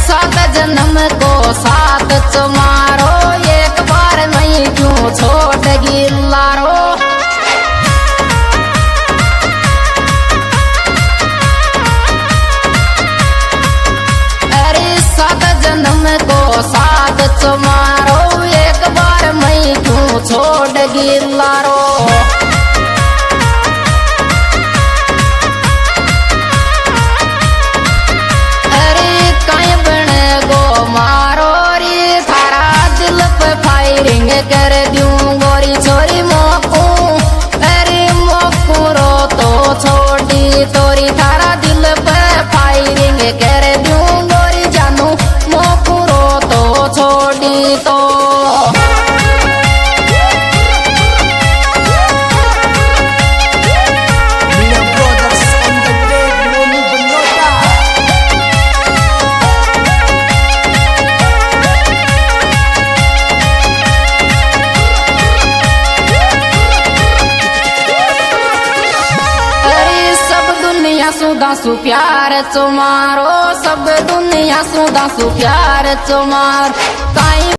सात जन्म को साथ तुम्हारो, एक बार नहीं क्यों छोड़ गिल्लारो। अरे सात जन्म को साथ तुम्हारो, एक बार मैं क्यों छोड़ गिल्लारो। कर दूं गोरी छोरी मोकू, अरे मोकू रो तो छोड़ी तोरी, थारा दिल पे फायरिंग कर दूं गोरी जानू, मोकू रो तो छोड़ी तो। सुदा सु प्यार तुम्हारो, सब दुनिया सुदा सु प्यार तुम्हार।